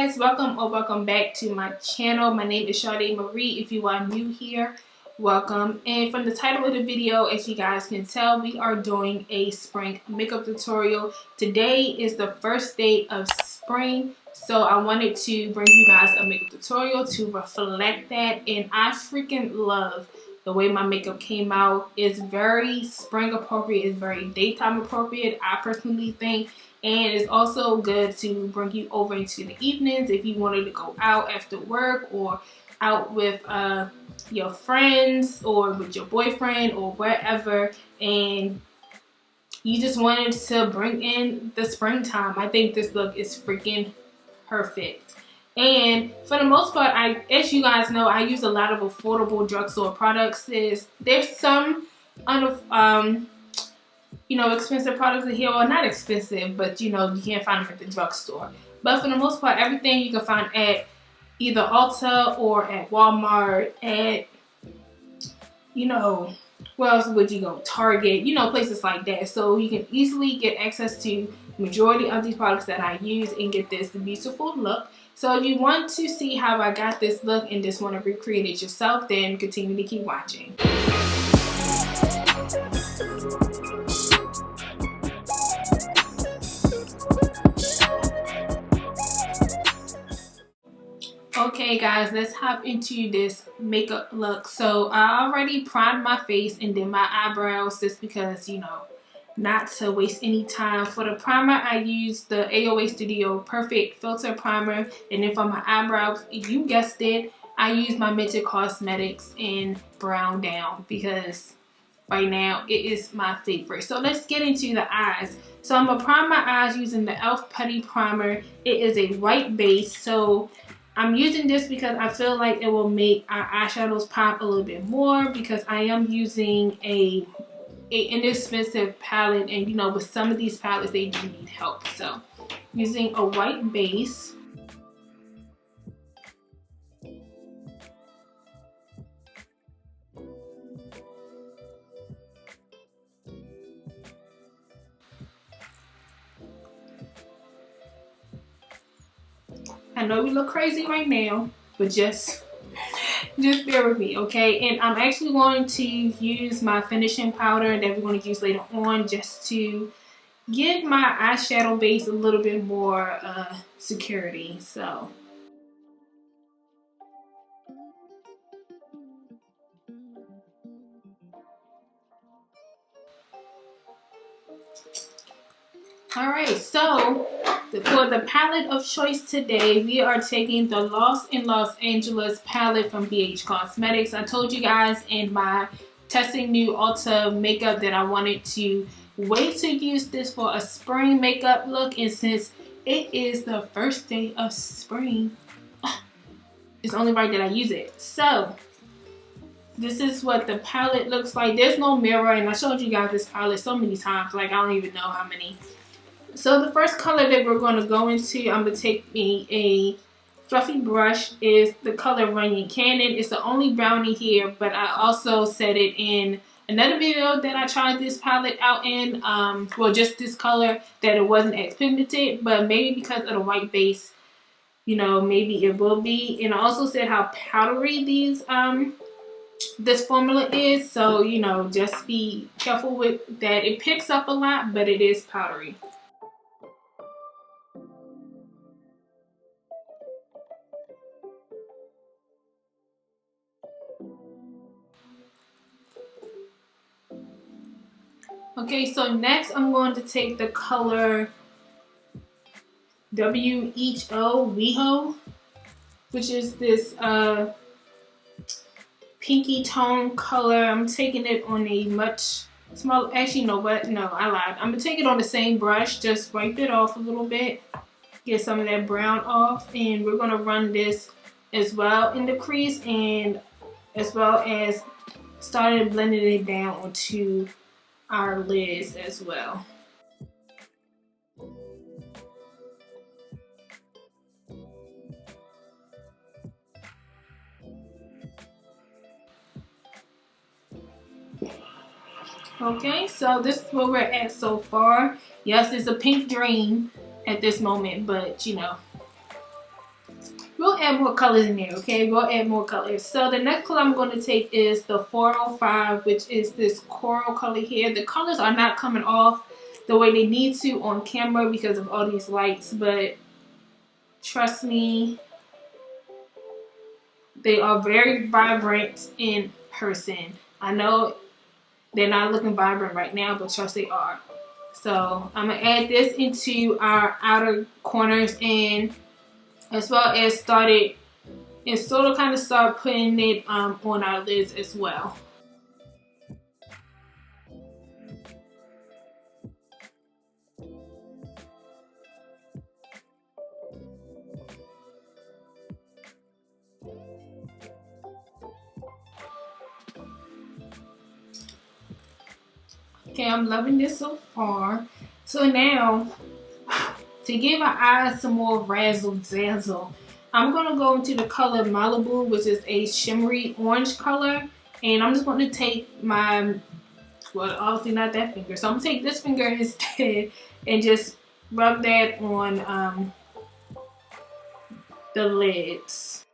guys, welcome or welcome back to my channel. My name is Shardemarie. If you are new here, welcome. And from the title of the video, as you guys can tell, we are doing a spring makeup tutorial. Today is the first day of spring, so I wanted to bring you guys a makeup tutorial to reflect that. And I freaking love the way my makeup came out. It's very spring appropriate, it's very daytime appropriate, I personally think. And it's also good to bring you over into the evenings if you wanted to go out after work or out with your friends or with your boyfriend or wherever, and you just wanted to bring in the springtime. I think this look is freaking perfect. And for the most part, as you guys know, I use a lot of affordable drugstore products. There's some expensive products in here, or not expensive, but you can't find them at the drugstore. But for the most part, everything you can find at either Ulta or at Walmart, at where else would you go? Target, places like that. So you can easily get access to majority of these products that I use and get this beautiful look. So if you want to see how I got this look and just want to recreate it yourself, then continue to keep watching. Okay guys, let's hop into this makeup look. So I already primed my face and did my eyebrows just because, not to waste any time. For the primer, I used the AOA Studio Perfect Filter Primer. And then for my eyebrows, you guessed it, I used my Mented Cosmetics in Brown Down because right now it is my favorite. So let's get into the eyes. So I'm going to prime my eyes using the e.l.f. Putty Primer. It is a white base, so I'm using this because I feel like it will make our eyeshadows pop a little bit more, because I am using a inexpensive palette, and with some of these palettes they do need help. So using a white base. I know we look crazy right now, but just bear with me, okay? And I'm actually going to use my finishing powder that we're going to use later on, just to give my eyeshadow base a little bit more security. So alright, so for the palette of choice today, we are taking the Lost in Los Angeles palette from BH Cosmetics. I told you guys in my testing new Ulta makeup that I wanted to wait to use this for a spring makeup look, and since it is the first day of spring, it's only right that I use it. So this is what the palette looks like. There's no mirror, and I showed you guys this palette so many times, like I don't even know how many. So the first color that we're going to go into, I'm going to take me a fluffy brush, is the color Runyon Cannon. It's the only brownie here, but I also said it in another video that I tried this palette out in, well, just this color, that it wasn't as pigmented, but maybe because of the white base, maybe it will be. And I also said how powdery this formula is, so just be careful with that. It picks up a lot, but it is powdery. Okay, so next I'm going to take the color WHO, which is this pinky tone color. I'm taking it on a much smaller, actually no, but no, I lied. I'm going to take it on the same brush, just wipe it off a little bit, get some of that brown off, and we're going to run this as well in the crease, and as well as started blending it down onto our lids as well. Okay, so this is where we're at so far. Yes, it's a pink dream at this moment, but we'll add more colors in there, okay? We'll add more colors. So the next color I'm going to take is the 405, which is this coral color here. The colors are not coming off the way they need to on camera because of all these lights, but trust me, they are very vibrant in person. I know they're not looking vibrant right now, but trust they are. So I'm going to add this into our outer corners and as well as started and sort of kind of start putting it on our lids as well. Okay, I'm loving this so far. So now, to give our eyes some more razzle dazzle, I'm going to go into the color Malibu, which is a shimmery orange color. And I'm just going to take my, well, obviously not that finger. So I'm going to take this finger instead and just rub that on the lids.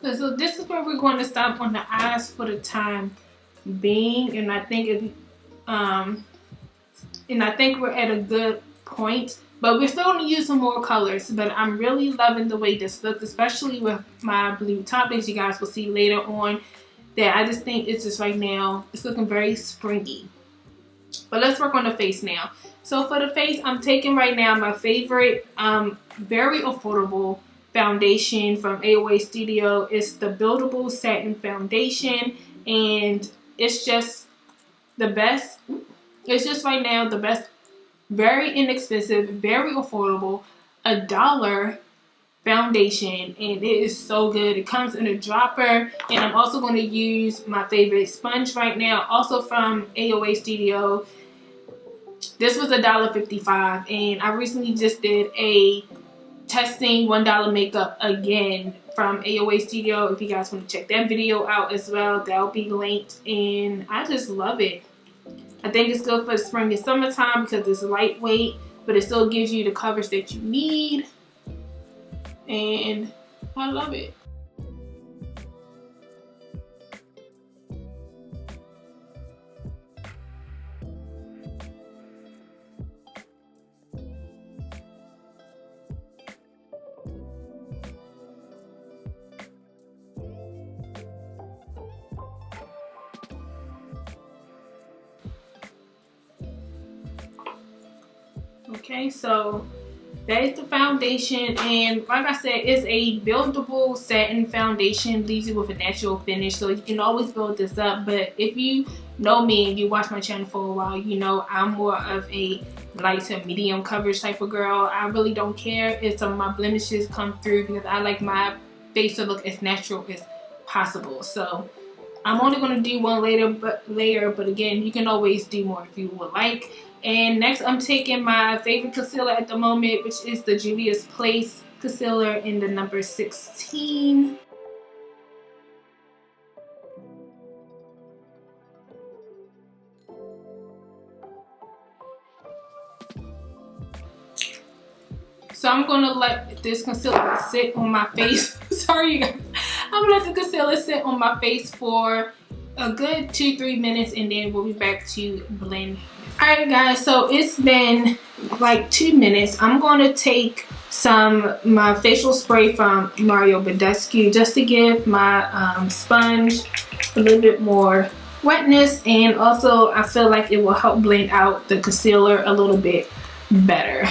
So this is where we're going to stop on the eyes for the time being, and I think we're at a good point. But we're still going to use some more colors. But I'm really loving the way this looks, especially with my blue top, as you guys will see later on. That I just think it's just right now, it's looking very springy. But let's work on the face now. So for the face, I'm taking right now my favorite, very affordable foundation from AOA Studio. It's the Buildable Satin Foundation, and it's just the best. It's just right now the best, very inexpensive, very affordable, $1 foundation, and it is so good. It comes in a dropper, and I'm also going to use my favorite sponge right now, also from AOA Studio. This was $1.55, and I recently just did a testing $1 makeup again from AOA Studio. If you guys want to check that video out as well, that'll be linked, and I just love it. I think it's good for spring and summertime because it's lightweight, but it still gives you the coverage that you need, and I love it. Okay, so that is the foundation, and like I said, it's a buildable satin foundation, leaves you with a natural finish, so you can always build this up. But if you know me and you watch my channel for a while, you know I'm more of a light to medium coverage type of girl. I really don't care if some of my blemishes come through because I like my face to look as natural as possible. So I'm only going to do one layer, but again, you can always do more if you would like. And next, I'm taking my favorite concealer at the moment, which is the Juvia's Place concealer in the number 16. So I'm going to let this concealer sit on my face. Sorry, you guys. I'm going to let the concealer sit on my face for a good 2-3 minutes, and then we'll be back to blend. Alright guys, so it's been like 2 minutes. I'm going to take my facial spray from Mario Badescu just to give my sponge a little bit more wetness, and also I feel like it will help blend out the concealer a little bit better.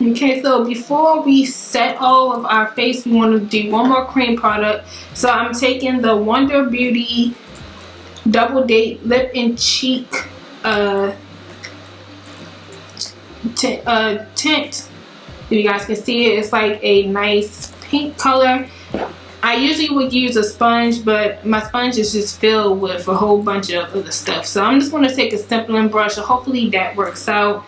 Okay, so before we set all of our face, we want to do one more cream product. So I'm taking the Wonder Beauty Double Date Lip and Cheek tint. If you guys can see it, it's like a nice pink color. I usually would use a sponge, but my sponge is just filled with a whole bunch of other stuff. So I'm just going to take a stippling brush, and hopefully that works out.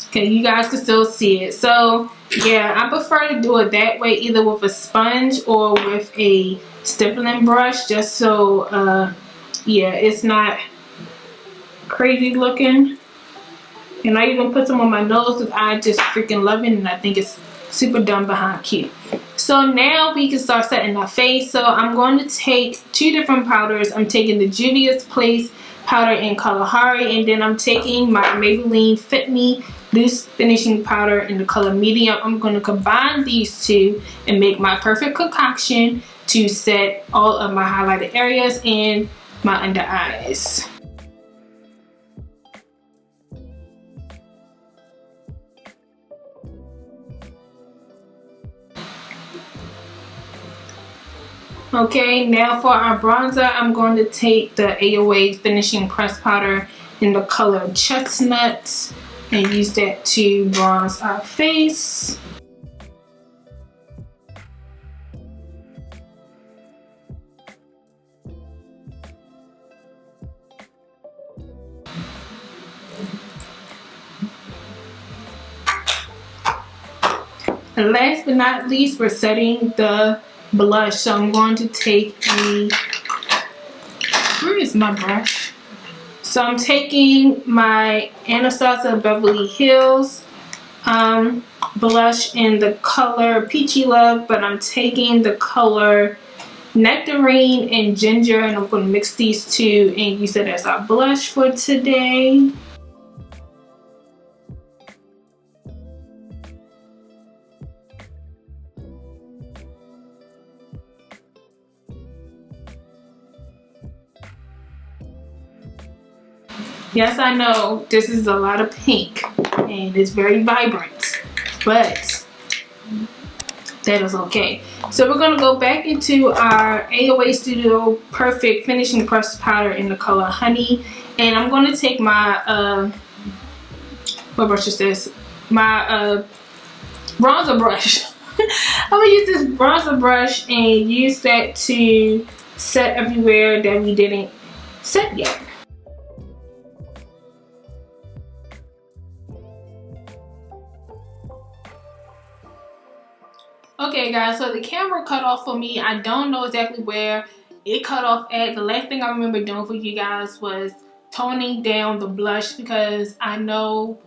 Okay, you guys can still see it. So yeah, I prefer to do it that way, either with a sponge or with a stippling brush, just so yeah, it's not crazy looking. And I even put some on my nose because I just freaking love it, and I think it's super dumb behind cute. So now we can start setting our face. So I'm going to take two different powders. I'm taking the Juvia's Place powder in Kalahari, and then I'm taking my Maybelline Fit Me Loose Finishing Powder in the color Medium. I'm going to combine these two and make my perfect concoction to set all of my highlighted areas and my under eyes. Okay, now for our bronzer, I'm going to take the AOA Finishing Press Powder in the color Chestnut and use that to bronze our face. And last but not least, we're setting the blush. So I'm going to take a, where is my brush? So I'm taking my Anastasia Beverly Hills blush in the color Peachy Love, but I'm taking the color Nectarine and Ginger, and I'm going to mix these two and use it as our blush for today. Yes, I know this is a lot of pink and it's very vibrant, but that is okay. So we're going to go back into our AOA Studio Perfect Finishing Press Powder in the color Honey, and I'm going to take my what brush is this? My bronzer brush. I'm going to use this bronzer brush and use that to set everywhere that we didn't set yet. Okay guys, so the camera cut off for me. I don't know exactly where it cut off at. The last thing I remember doing for you guys was toning down the blush, because I know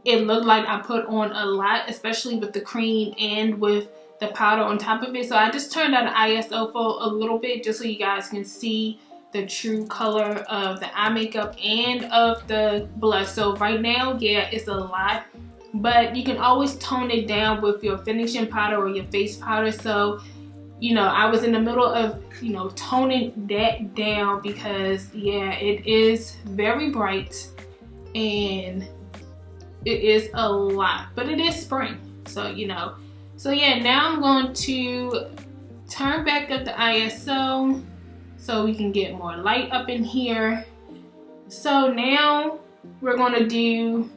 it looked like I put on a lot, especially with the cream and with the powder on top of it. So I just turned down the ISO for a little bit just so you guys can see the true color of the eye makeup and of the blush. So right now, yeah, it's a lot, but you can always tone it down with your finishing powder or your face powder. So, you know, I was in the middle of, you know, toning that down because, yeah, it is very bright and it is a lot, but it is spring. So, you know, so yeah, now I'm going to turn back up the ISO so we can get more light up in here. So now we're going to do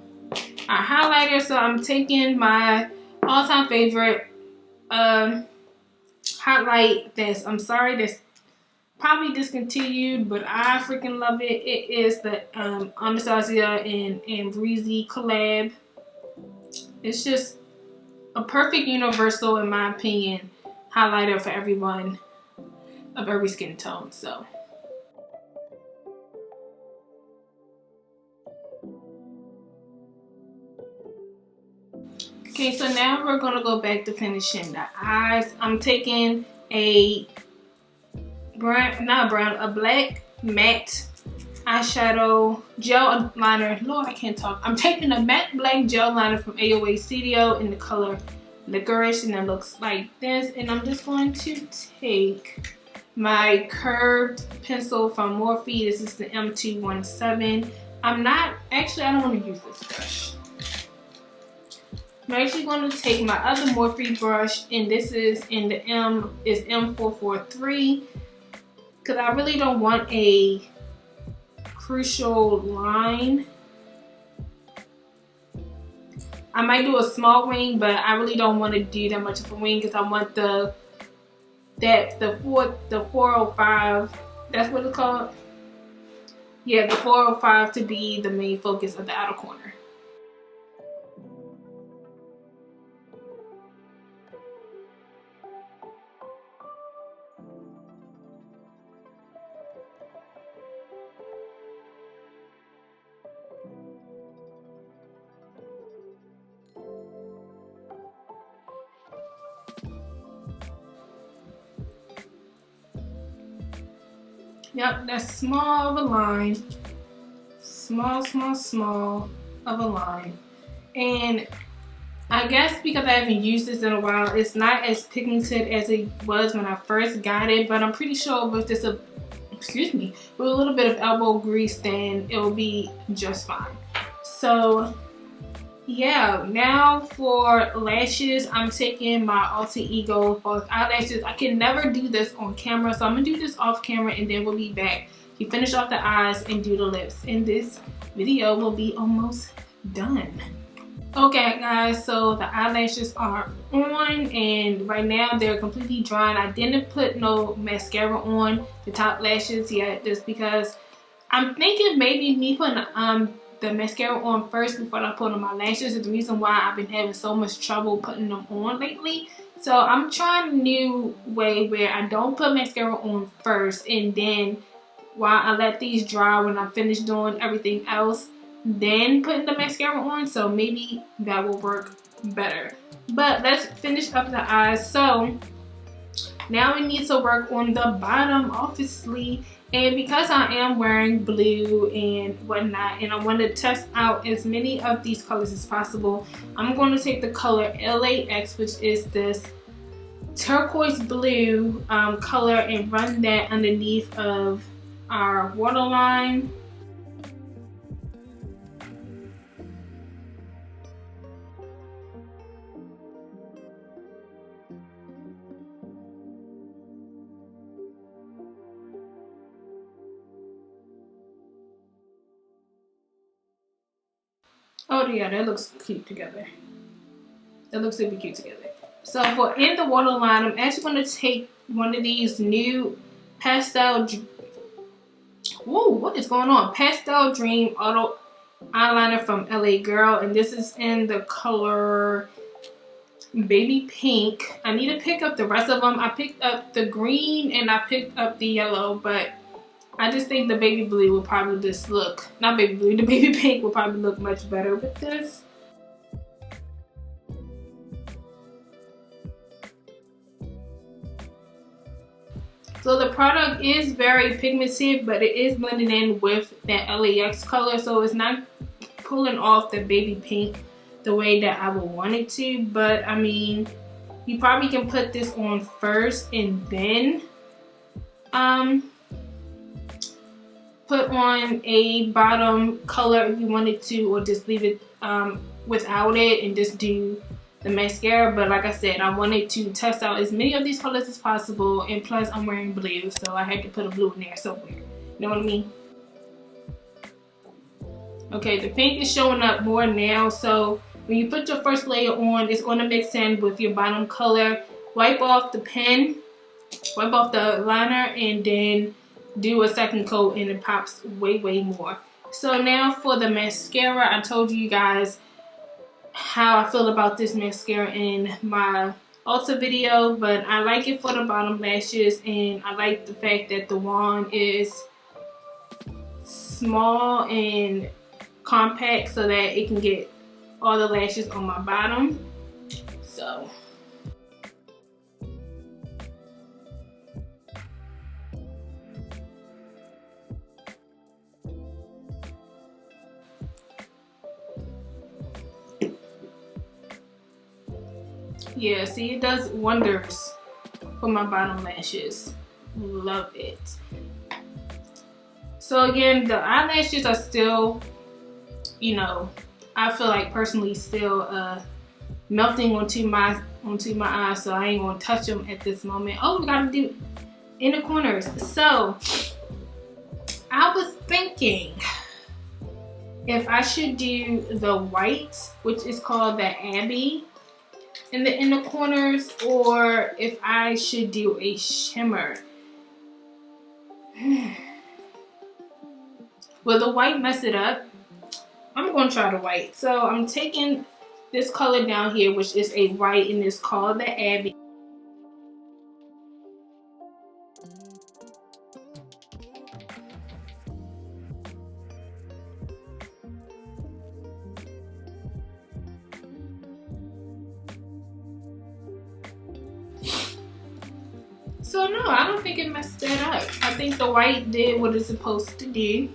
our highlighter. So I'm taking my all-time favorite highlight that's, I'm sorry, that's probably discontinued, but I freaking love it. It is the Anastasia and Breezy collab. It's just a perfect universal, in my opinion, highlighter for everyone of every skin tone. So okay, so now we're gonna go back to finishing the eyes. I'm taking a brown, not brown, a black matte eyeshadow gel liner. Lord, I can't talk. I'm taking a matte black gel liner from AOA Studio in the color Licorice, and it looks like this. And I'm just going to take my curved pencil from Morphe. This is the M217. I don't want to use this brush. I'm actually going to take my other Morphe brush, and this is in the M443, because I really don't want a crucial line. I might do a small wing, but I really don't want to do that much of a wing because I want the 405, that's what it's called. Yeah, the 405 to be the main focus of the outer corner. Yep, that's small of a line. Small of a line. And I guess because I haven't used this in a while, it's not as pigmented as it was when I first got it, but I'm pretty sure with this, with a little bit of elbow grease, then it will be just fine. So yeah, now for lashes, I'm taking my Alter Ego false eyelashes. I can never do this on camera, so I'm gonna do this off camera, and then we'll be back to finish off the eyes and do the lips. And this video will be almost done. Okay guys, so the eyelashes are on, and right now they're completely dry. I didn't put no mascara on the top lashes yet, just because I'm thinking maybe me putting the mascara on first before I put on my lashes is the reason why I've been having so much trouble putting them on lately. So I'm trying a new way where I don't put mascara on first, and then while I let these dry when I'm finished doing everything else, then putting the mascara on. So maybe that will work better. But let's finish up the eyes. So now we need to work on the bottom, obviously. And because I am wearing blue and whatnot, and I want to test out as many of these colors as possible, I'm going to take the color LAX, which is this turquoise blue color, and run that underneath of our waterline. Oh yeah, that looks cute together. That looks super cute together. So for in the waterline, I'm actually going to take one of these new pastel. Whoa, what is going on? Pastel Dream Auto Eyeliner from LA Girl, and this is in the color Baby Pink. I need to pick up the rest of them. I picked up the green and I picked up the yellow, but I just think the baby blue will probably just look, not baby blue, the baby pink will probably look much better with this. So the product is very pigmented, but it is blending in with that LAX color, so it's not pulling off the baby pink the way that I would want it to. But I mean, you probably can put this on first and then put on a bottom color if you wanted to, or just leave it without it and just do the mascara. But like I said, I wanted to test out as many of these colors as possible, and plus I'm wearing blue, so I had to put a blue in there somewhere. You know what I mean? Okay, the pink is showing up more now, so when you put your first layer on, it's going to mix in with your bottom color. Wipe off the pen, wipe off the liner, and then do a second coat, and it pops way more. So now for the mascara, I told you guys how I feel about this mascara in my Ulta video, but I like it for the bottom lashes, and I like the fact that the wand is small and compact so that it can get all the lashes on my bottom. So Yeah, see, it does wonders for my bottom lashes. Love it. So again, the eyelashes are still, you know, I feel like personally still melting onto my eyes, so I ain't gonna touch them at this moment. Oh, we gotta do in the corners. So I was thinking if I should do the white, which is called the Abbey, in the inner corners, or if I should do a shimmer. Will the white mess it up? I'm gonna try the white. So I'm taking this color down here, which is a white, and it's called the Abbey. So no, I don't think it messed that up. I think the white did what it's supposed to do.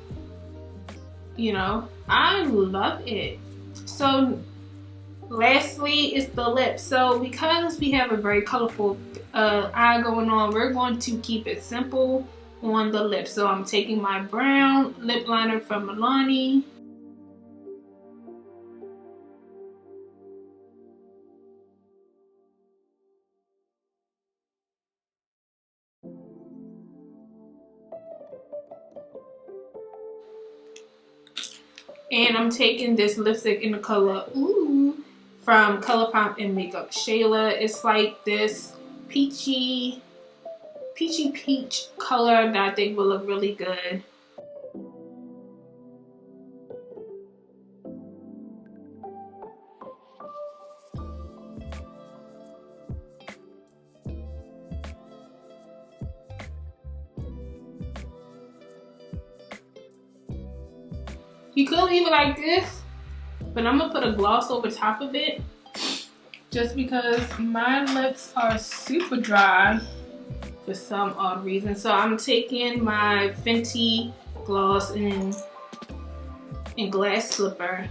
You know, I love it. So lastly is the lips. So because we have a very colorful eye going on, we're going to keep it simple on the lips. So I'm taking my brown lip liner from Milani. And I'm taking this lipstick in the color Ooh from ColourPop and Makeup Shayla. It's like this peachy peach color that I think will look really good. You could leave it like this, but I'm gonna put a gloss over top of it just because my lips are super dry for some odd reason. So I'm taking my Fenty gloss in Glass Slipper.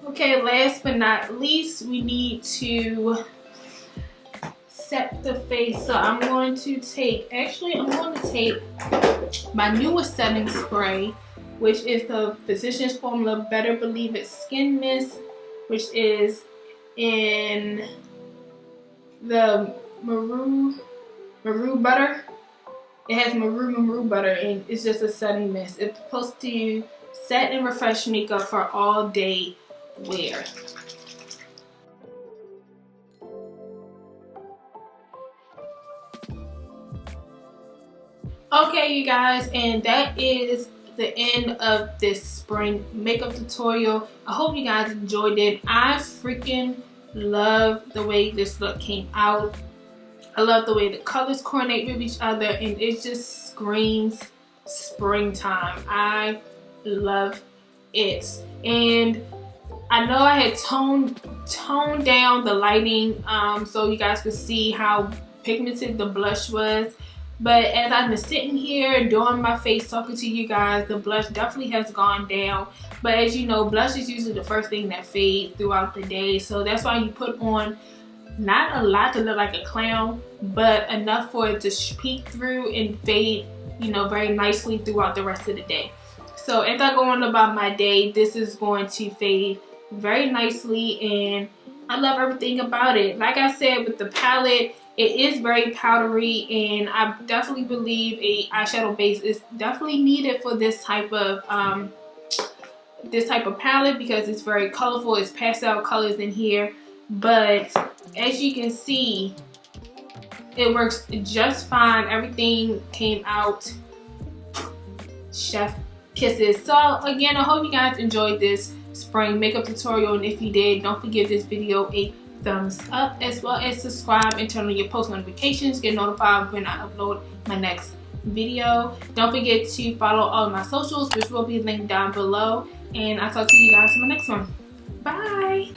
Okay, last but not least, we need to set the face. So I'm going to take my newest setting spray, which is the Physicians Formula Better Believe It Skin Mist, which is in the Maru Butter. It has Maru Butter, and it's just a setting mist. It's supposed to set and refresh makeup for all day wear. Okay, you guys, and that is the end of this spring makeup tutorial. I hope you guys enjoyed it. I freaking love the way this look came out. I love the way the colors coordinate with each other, and it just screams springtime. I love it. And I know I had toned down the lighting so you guys could see how pigmented the blush was. But as I've been sitting here doing my face, talking to you guys, the blush definitely has gone down. But as you know, blush is usually the first thing that fades throughout the day. So that's why you put on not a lot to look like a clown, but enough for it to peek through and fade, you know, very nicely throughout the rest of the day. So as I go on about my day, this is going to fade very nicely, and I love everything about it. Like I said, with the palette, it is very powdery, and I definitely believe a eyeshadow base is definitely needed for this type of palette because it's very colorful. It's pastel colors in here, but as you can see, it works just fine. Everything came out chef kisses. So again, I hope you guys enjoyed this spring makeup tutorial, and if you did, don't forget this video a thumbs up, as well as subscribe and turn on your post notifications, get notified when I upload my next video. Don't forget to follow all of my socials, which will be linked down below, and I'll talk to you guys in the next one. Bye.